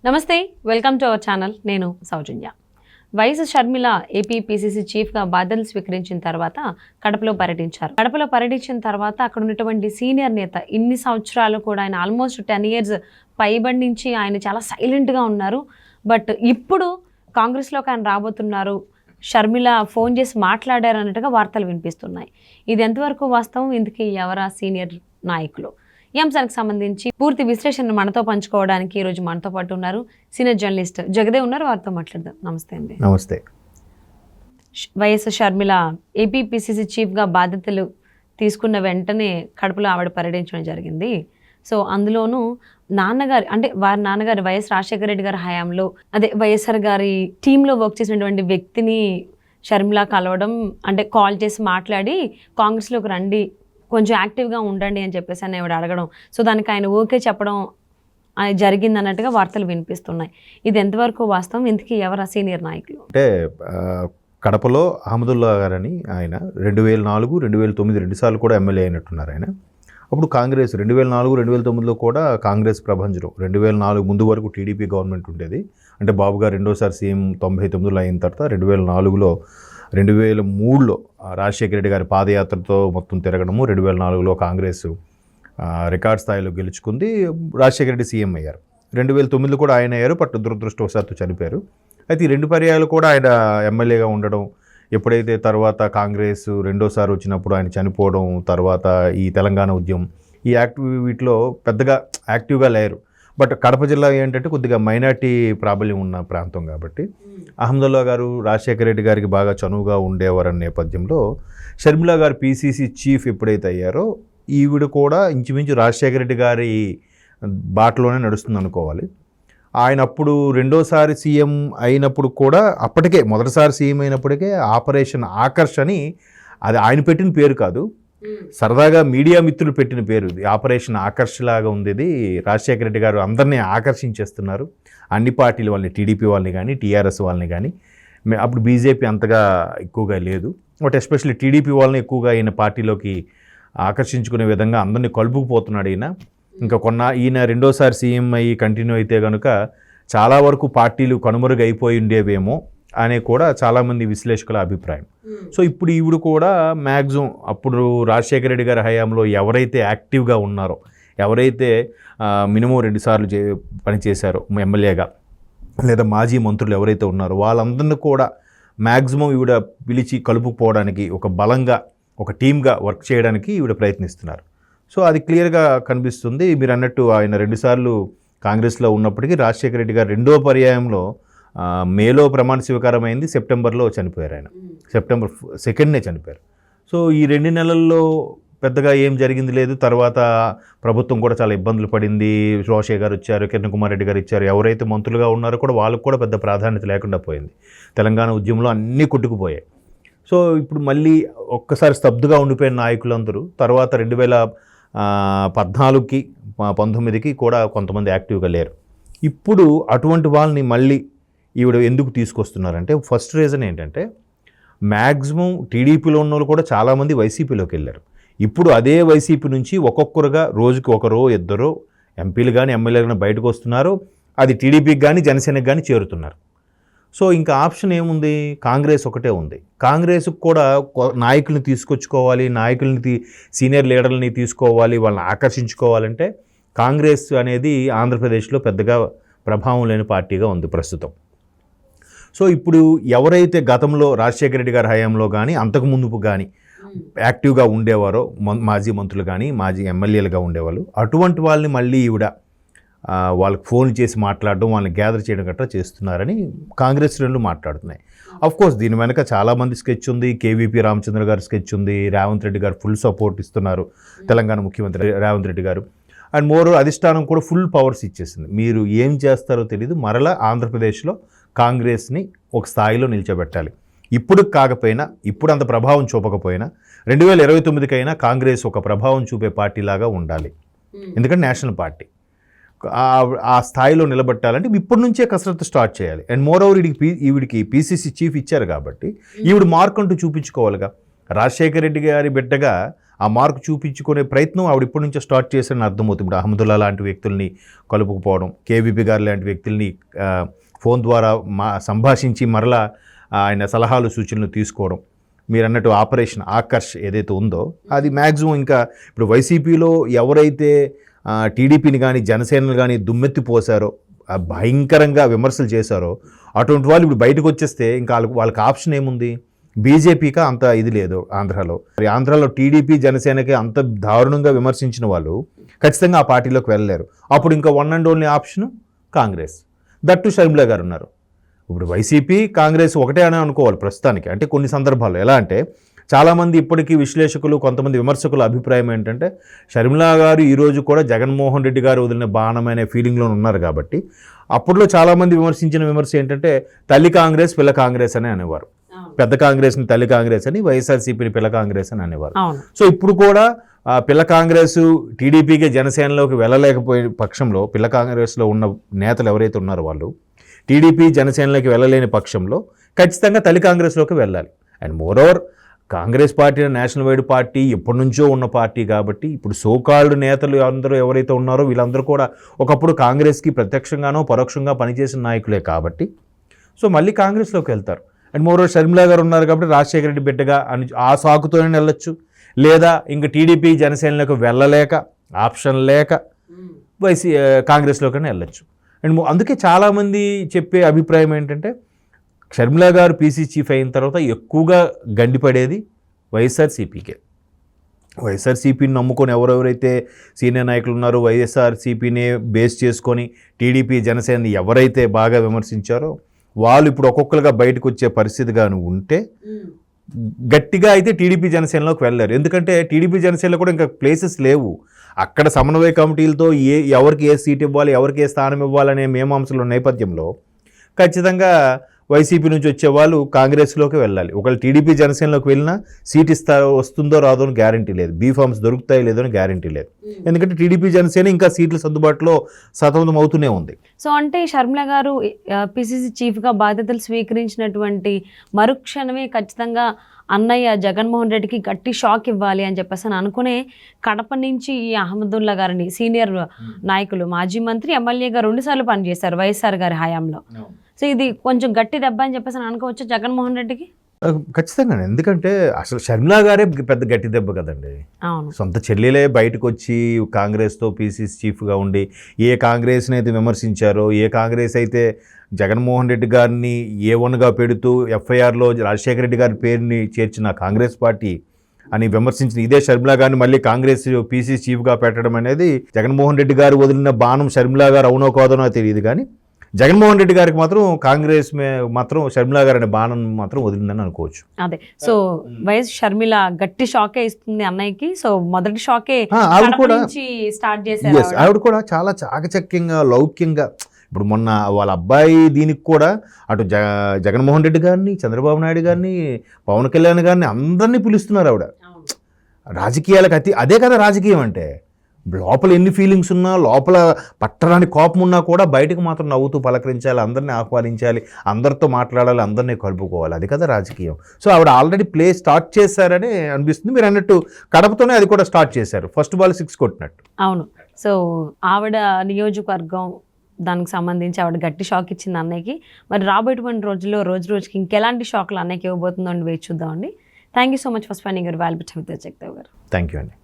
నమస్తే, welcome to our channel. నేను సౌజన్య. YS Sharmila AP PCC చీఫ్గా బాధ్యతలు స్వీకరించిన తర్వాత కడపలో పర్యటించిన తర్వాత అక్కడ ఉన్నటువంటి సీనియర్ నేత ఇన్ని సంవత్సరాలు కూడా ఆయన ఆల్మోస్ట్ 10 years పైబడి నుంచి ఆయన చాలా సైలెంట్గా ఉన్నారు. బట్ ఇప్పుడు కాంగ్రెస్లోకి ఆయన రాబోతున్నారు, షర్మిల ఫోన్ చేసి మాట్లాడారు అన్నట్టుగా వార్తలు వినిపిస్తున్నాయి. ఇది ఎంతవరకు వాస్తవం? ఇందుకు ఎవరా సీనియర్ నాయకులు? ఈ అంశానికి సంబంధించి పూర్తి విశ్లేషణ మనతో పంచుకోవడానికి ఈరోజు మనతో పాటు ఉన్నారు సీనియర్ జర్నలిస్ట్ జగదేవ్ ఉన్నారు. వారితో మాట్లాడదాం. నమస్తే అండి. నమస్తే. వైఎస్ షర్మిల ఏపీ పీసీసీ చీఫ్గా బాధ్యతలు తీసుకున్న వెంటనే కడపలో ఆవిడ పర్యటించడం జరిగింది. సో అందులోనూ నాన్నగారు అంటే వారి నాన్నగారు వైఎస్ రాజశేఖర రెడ్డి గారి హయాంలో అదే వైఎస్ఆర్ గారి టీంలో వర్క్ చేసినటువంటి వ్యక్తిని షర్మిల కలవడం, అంటే కాల్ చేసి మాట్లాడి కాంగ్రెస్లోకి రండి, కొంచెం యాక్టివ్గా ఉండండి అని చెప్పేసి అని ఆవిడ అడగడం. సో దానికి ఆయన ఓకే చెప్పడం జరిగింది అన్నట్టుగా వార్తలు వినిపిస్తున్నాయి. ఇది ఎంతవరకు వాస్తవం? ఇంతకీ ఎవరు సీనియర్ నాయకులు? అంటే కడపలో అహ్మదుల్లా గారని ఆయన 2004, 2009 రెండుసార్లు కూడా ఎమ్మెల్యే అయినట్టున్నారు. ఆయన అప్పుడు కాంగ్రెస్ 2004, 2009లో కూడా కాంగ్రెస్ ప్రభంజనం. 2004 ముందు వరకు టీడీపీ గవర్నమెంట్ ఉండేది. అంటే బాబు గారు రెండోసారి సీఎం 99లో అయిన తర్వాత 2004లో 2003లో రాజశేఖర రెడ్డి గారి పాదయాత్రతో మొత్తం తిరగడము, 2004లో కాంగ్రెస్ రికార్డ్ స్థాయిలో గెలుచుకుంది. రాజశేఖర రెడ్డి సీఎం అయ్యారు. 2009లో కూడా ఆయన అయ్యారు, బట్ దురదృష్టవశాత్తు చనిపోయారు. అయితే ఈ 2 పర్యాయాలు కూడా ఆయన ఎమ్మెల్యేగా ఉండడం, ఎప్పుడైతే తర్వాత కాంగ్రెస్ రెండోసారి వచ్చినప్పుడు ఆయన చనిపోవడం, తర్వాత ఈ తెలంగాణ ఉద్యమం, ఈ వీటిలో పెద్దగా యాక్టివ్గా లేరు. బట్ కడప జిల్లా ఏంటంటే కొద్దిగా మైనార్టీ ప్రాబల్యం ఉన్న ప్రాంతం కాబట్టి అహ్మదుల్లా గారు రాజశేఖర రెడ్డి గారికి బాగా చనువుగా ఉండేవారన్న నేపథ్యంలో షర్మిల గారు పీసీసీ చీఫ్ ఎప్పుడైతే అయ్యారో ఈవిడ కూడా ఇంచుమించు రాజశేఖర రెడ్డి గారి బాటలోనే నడుస్తుంది అనుకోవాలి. ఆయన అప్పుడు రెండోసారి సీఎం అయినప్పుడు కూడా అప్పటికే మొదటిసారి సీఎం అయినప్పటికే ఆపరేషన్ ఆకర్ష్ అని, అది ఆయన పెట్టిన పేరు కాదు, సరదాగా మీడియా మిత్రులు పెట్టిన పేరు. ఇది ఆపరేషన్ ఆకర్ష్ లాగా ఉంది. ఇది రాజశేఖర రెడ్డి గారు అందరినీ ఆకర్షించేస్తున్నారు, అన్ని పార్టీల వాళ్ళని, టీడీపీ వాళ్ళని కానీ టీఆర్ఎస్ వాళ్ళని కానీ. అప్పుడు బీజేపీ అంతగా ఎక్కువగా లేదు, బట్ ఎస్పెషల్లీ టీడీపీ వాళ్ళని ఎక్కువగా ఈయన పార్టీలోకి ఆకర్షించుకునే విధంగా అందరినీ కలుపుకుపోతున్నాడు ఈయన. ఇంకా ఈయన రెండోసారి సీఎం అయ్యి కంటిన్యూ అయితే కనుక చాలా వరకు పార్టీలు కనుమరుగు అయిపోయి ఉండేవేమో అనే కూడా చాలామంది విశ్లేషకుల అభిప్రాయం. సో ఇప్పుడు ఈవిడ కూడా మ్యాక్సిమం అప్పుడు రాజశేఖర రెడ్డి గారి హయాంలో ఎవరైతే యాక్టివ్గా ఉన్నారో, ఎవరైతే మినిమం 2 సార్లు పనిచేశారో ఎమ్మెల్యేగా, లేదా మాజీ మంత్రులు ఎవరైతే ఉన్నారో వాళ్ళందరినీ కూడా మ్యాక్సిమం ఈవిడ పిలిచి కలుపుకోవడానికి, ఒక బలంగా ఒక టీమ్గా వర్క్ చేయడానికి ఈవిడ ప్రయత్నిస్తున్నారు. సో అది క్లియర్గా కనిపిస్తుంది. మీరు అన్నట్టు ఆయన 2 సార్లు కాంగ్రెస్లో ఉన్నప్పటికీ రాజశేఖర రెడ్డి గారు రెండో పర్యాయంలో మేలో ప్రమాణ స్వీకారం అయింది, సెప్టెంబర్లో చనిపోయారు. ఆయన సెప్టెంబర్ 2నే చనిపోయారు. సో ఈ 2 నెలల్లో పెద్దగా ఏం జరిగింది లేదు. తర్వాత ప్రభుత్వం కూడా చాలా ఇబ్బందులు పడింది. రోషే గారు వచ్చారు, కిరణ్ కుమార్ రెడ్డి గారు ఇచ్చారు. ఎవరైతే మంత్రులుగా ఉన్నారో కూడా వాళ్ళకు కూడా పెద్ద ప్రాధాన్యత లేకుండా పోయింది. తెలంగాణ ఉద్యమంలో అన్నీ కొట్టుకుపోయాయి. సో ఇప్పుడు మళ్ళీ ఒక్కసారి స్తబ్దుగా ఉండిపోయిన నాయకులందరూ తర్వాత 2014కి 19కి కూడా కొంతమంది యాక్టివ్గా లేరు. ఇప్పుడు అటువంటి వాళ్ళని మళ్ళీ ఈవిడ ఎందుకు తీసుకొస్తున్నారంటే, ఫస్ట్ రీజన్ ఏంటంటే మ్యాక్సిమం టీడీపీలో ఉన్న వాళ్ళు కూడా చాలామంది వైసీపీలోకి వెళ్ళారు. ఇప్పుడు అదే వైసీపీ నుంచి ఒక్కొక్కరుగా రోజుకి ఒకరో ఇద్దరో ఎంపీలు కానీ ఎమ్మెల్యేలు కానీ బయటకు వస్తున్నారు. అది టీడీపీకి కానీ జనసేనకి కానీ చేరుతున్నారు. సో ఇంకా ఆప్షన్ ఏముంది? కాంగ్రెస్ ఒకటే ఉంది. కాంగ్రెస్కి కూడా నాయకుల్ని తీసుకొచ్చుకోవాలి, సీనియర్ లీడర్లని తీసుకోవాలి, వాళ్ళని ఆకర్షించుకోవాలంటే కాంగ్రెస్ అనేది ఆంధ్రప్రదేశ్లో పెద్దగా ప్రభావం లేని పార్టీగా ఉంది ప్రస్తుతం. సో ఇప్పుడు ఎవరైతే గతంలో రాజశేఖర రెడ్డి గారి హయాంలో కానీ అంతకుముందు కానీ యాక్టివ్గా ఉండేవారో, మాజీ మంత్రులు కానీ మాజీ ఎమ్మెల్యేలుగా ఉండేవాళ్ళు, అటువంటి వాళ్ళని మళ్ళీ ఈవిడ వాళ్ళకి ఫోన్ చేసి మాట్లాడడం, వాళ్ళని గ్యాదర్ చేయడం గట్రా చేస్తున్నారని కాంగ్రెస్ శ్రేణులు మాట్లాడుతున్నాయి. అఫ్కోర్స్ దీని వెనక చాలామంది స్కెచ్ ఉంది. కేవీపీ రామచంద్ర గారు స్కెచ్ ఉంది. రేవంత్ రెడ్డి గారు ఫుల్ సపోర్ట్ ఇస్తున్నారు, తెలంగాణ ముఖ్యమంత్రి రేవంత్ రెడ్డి గారు. అండ్ మోర్ అధిష్టానం కూడా ఫుల్ పవర్స్ ఇచ్చేసింది. మీరు ఏం చేస్తారో తెలియదు, మరలా ఆంధ్రప్రదేశ్లో కాంగ్రెస్ని ఒక స్థాయిలో నిల్చోబెట్టాలి. ఇప్పుడు కాకపోయినా, ఇప్పుడు అంత ప్రభావం చూపకపోయినా 2029కైనా కాంగ్రెస్ ఒక ప్రభావం చూపే పార్టీలాగా ఉండాలి. ఎందుకంటే నేషనల్ పార్టీ ఆ స్థాయిలో నిలబెట్టాలంటే ఇప్పటి నుంచే కసరత్తు స్టార్ట్ చేయాలి. అండ్ మోర్ ఓవర్ ఈవిడికి పీసీసీ చీఫ్ ఇచ్చారు కాబట్టి ఈవిడ మార్క్ అంటూ చూపించుకోవాలిగా. రాజశేఖర రెడ్డి గారి బిడ్డగా ఆ మార్క్ చూపించుకునే ప్రయత్నం ఆవిడ ఇప్పటి నుంచో స్టార్ట్ చేశారని అర్థమవుతుంది. ఇప్పుడు అహ్మదుల్లా లాంటి వ్యక్తుల్ని కలుపుకుపోవడం, కేవీపీ గారు లాంటి వ్యక్తుల్ని ఫోన్ ద్వారా సంభాషించి మరలా ఆయన సలహాలు సూచనలు తీసుకోవడం. మీరు అన్నట్టు ఆపరేషన్ ఆకర్ష్ ఏదైతే ఉందో అది మ్యాక్సిమం ఇంకా ఇప్పుడు వైసీపీలో ఎవరైతే టీడీపీని కానీ జనసేనలు కానీ దుమ్మెత్తిపోసారో, భయంకరంగా విమర్శలు చేశారో అటువంటి వాళ్ళు ఇప్పుడు బయటకు వచ్చేస్తే ఇంకా వాళ్ళకి ఆప్షన్ ఏముంది? బీజేపీకి అంత ఇది లేదు ఆంధ్రాలో. మరి ఆంధ్రాలో టీడీపీ జనసేనకి అంత దారుణంగా విమర్శించిన వాళ్ళు ఖచ్చితంగా ఆ పార్టీలోకి వెళ్ళలేరు. అప్పుడు ఇంకా one and only option Congress. That Sharmila గారు ఉన్నారు. ఇప్పుడు వైసీపీ కాంగ్రెస్ ఒకటే అని అనుకోవాలి ప్రస్తుతానికి. అంటే కొన్ని సందర్భాల్లో ఎలా అంటే చాలామంది ఇప్పటికీ విశ్లేషకులు, కొంతమంది విమర్శకుల అభిప్రాయం ఏంటంటే షర్మిలా గారు ఈరోజు కూడా జగన్మోహన్ రెడ్డి గారు వదిలిన బాణమైన ఫీలింగ్లో ఉన్నారు. కాబట్టి అప్పట్లో చాలామంది విమర్శించిన విమర్శ ఏంటంటే తల్లి కాంగ్రెస్ పిల్ల కాంగ్రెస్ అని అనేవారు. పెద్ద కాంగ్రెస్ని తల్లి కాంగ్రెస్ అని, వైఎస్ఆర్సీపీని పిల్ల కాంగ్రెస్ అని అనేవారు. సో ఇప్పుడు కూడా పిల్ల కాంగ్రెస్ టీడీపీకి జనసేనలోకి వెళ్ళలేకపోయే పక్షంలో పిల్ల కాంగ్రెస్లో ఉన్న నేతలు ఎవరైతే ఉన్నారో వాళ్ళు టీడీపీ జనసేనలోకి వెళ్ళలేని పక్షంలో ఖచ్చితంగా తల్లి కాంగ్రెస్లోకి వెళ్ళాలి. And moreover Congress party national wide party ఎప్పటి నుంచో ఉన్న పార్టీ కాబట్టి ఇప్పుడు సోకాల్డ్ నేతలు అందరూ ఎవరైతే ఉన్నారో వీళ్ళందరూ కూడా ఒకప్పుడు కాంగ్రెస్కి ప్రత్యక్షంగానో పరోక్షంగా పనిచేసిన నాయకులే కాబట్టి సో మళ్ళీ కాంగ్రెస్లోకి వెళ్తారు. అండ్ మోరోవర్ షర్మిలా గారు ఉన్నారు కాబట్టి రాజశేఖర రెడ్డి బిడ్డగా అని ఆ సాకుతోనే వెళ్ళొచ్చు. లేదా ఇంకా టీడీపీ జనసేనలోకి వెళ్ళలేక ఆప్షన్ లేక కాంగ్రెస్లోకనే వెళ్ళొచ్చు. అండ్ అందుకే చాలామంది చెప్పే అభిప్రాయం ఏంటంటే షర్మిలా గారు పీసీ చీఫ్ అయిన తర్వాత ఎక్కువగా గండిపడేది వైఎస్ఆర్సీపీకే. వైఎస్ఆర్సీపీని నమ్ముకొని ఎవరెవరైతే సీనియర్ నాయకులు ఉన్నారో వైఎస్ఆర్సీపీనే బేస్ చేసుకొని టీడీపీ జనసేనని ఎవరైతే బాగా విమర్శించారో వాళ్ళు ఇప్పుడు ఒక్కొక్కరుగా బయటకు వచ్చే పరిస్థితిగా ఉంటే గట్టిగా అయితే టీడీపీ జనసేనలోకి వెళ్ళారు. ఎందుకంటే టీడీపీ జనసేనలో కూడా ఇంకా ప్లేసెస్ లేవు. అక్కడ సమన్వయ కమిటీలతో ఎవరికి ఏ సీట్ ఇవ్వాలి, ఎవరికి ఏ స్థానం ఇవ్వాలనే మీమాంసల నేపథ్యంలో ఖచ్చితంగా వైసీపీ నుంచి వచ్చేవాళ్ళు కాంగ్రెస్లోకి వెళ్ళాలి. ఒకవేళ టీడీపీ జనసేనలోకి వెళ్ళినా సీట్ వస్తుందో రాదో అని గ్యారంటీ లేదు, బీఫామ్స్ దొరుకుతాయో లేదో అని గ్యారంటీ లేదు. ఎందుకంటే టీడీపీ జనసేన ఇంకా సీట్లు సర్దుబాటులో సతమతం అవుతూనే ఉంది. సో అంటే షర్మిల గారు పిసిసి చీఫ్గా బాధ్యతలు స్వీకరించినటువంటి మరుక్షణమే ఖచ్చితంగా అన్నయ్య జగన్మోహన్ రెడ్డికి గట్టి షాక్ ఇవ్వాలి అని చెప్పేసి అని అనుకునే కడప నుంచి ఈ అహ్మదుల్లా గారిని సీనియర్ నాయకులు, మాజీ మంత్రి, ఎమ్మెల్యేగా 2 సార్లు పనిచేశారు వైఎస్ఆర్ గారి హయాంలో. సో ఇది కొంచెం గట్టి దెబ్బ అని చెప్పేసి అనుకోవచ్చు జగన్మోహన్ రెడ్డికి. ఖచ్చితంగా. ఎందుకంటే అసలు షర్మిలా గారే పెద్ద గట్టి దెబ్బ కదండి. సొంత చెల్లెలే బయటకు వచ్చి కాంగ్రెస్తో పీసీసీ చీఫ్గా ఉండి ఏ కాంగ్రెస్ని అయితే విమర్శించారో, ఏ కాంగ్రెస్ అయితే జగన్మోహన్ రెడ్డి గారిని A1గా పెడుతూ ఎఫ్ఐఆర్లో రాజశేఖర రెడ్డి గారి పేరుని చేర్చిన కాంగ్రెస్ పార్టీ అని విమర్శించిన ఇదే షర్మిలా గారిని మళ్ళీ కాంగ్రెస్ పీసీసీ చీఫ్గా పెట్టడం అనేది జగన్మోహన్ రెడ్డి గారు వదిలిన బాణం షర్మిలా గారు అవునో కాదనో తెలియదు. కానీ జగన్మోహన్ రెడ్డి గారికి మాత్రం కాంగ్రెస్ మాత్రం షర్మిలా గారు అనే బాణం మాత్రం వదిలిందని అనుకోవచ్చు. అదే. సో వైఎస్ షర్మిల గట్టి షాకే ఇస్తుంది అన్నయ్యకి. సో మొదటి షాకే ఆవిడ కూడా స్టార్ట్ చేశారు. ఆవిడ కూడా చాలా చాకచక్యంగా లౌక్యంగా ఇప్పుడు మొన్న వాళ్ళ అబ్బాయి దీనికి కూడా అటు జగన్మోహన్ రెడ్డి గారిని, చంద్రబాబు నాయుడు గారిని, పవన్ కళ్యాణ్ గారిని అందరినీ పిలుస్తున్నారు ఆవిడ. రాజకీయాలకు అదే కదా రాజకీయం అంటే. లోపల ఎన్ని ఫీలింగ్స్ ఉన్నా, లోపల పట్టరాని కోపం ఉన్నా కూడా బయటకు మాత్రం నవ్వుతూ పలకరించాలి, అందరినీ ఆహ్వానించాలి, అందరితో మాట్లాడాలి, అందరినీ కలుపుకోవాలి. అది కదా రాజకీయం. సో ఆవిడ ఆల్రెడీ ప్లే స్టార్ట్ చేశారని అనిపిస్తుంది. మీరు అన్నట్టు కడపతోనే అది కూడా స్టార్ట్ చేశారు, ఫస్ట్ బాల్ 6 కొట్టినట్టు. అవును. సో ఆవిడ నియోజకవర్గం దానికి సంబంధించి ఆవిడ గట్టి షాక్ ఇచ్చింది అన్నయ్యకి. మరి రాబోయేటువంటి రోజుల్లో రోజు రోజుకి ఇంకెలాంటి షాక్లు అన్నయ్యకి ఇవ్వబోతుందో అని వేచి చూద్దామండి. Thank you so much for spending your valuable time with Jagadev గారు. థ్యాంక్ యూ అండి.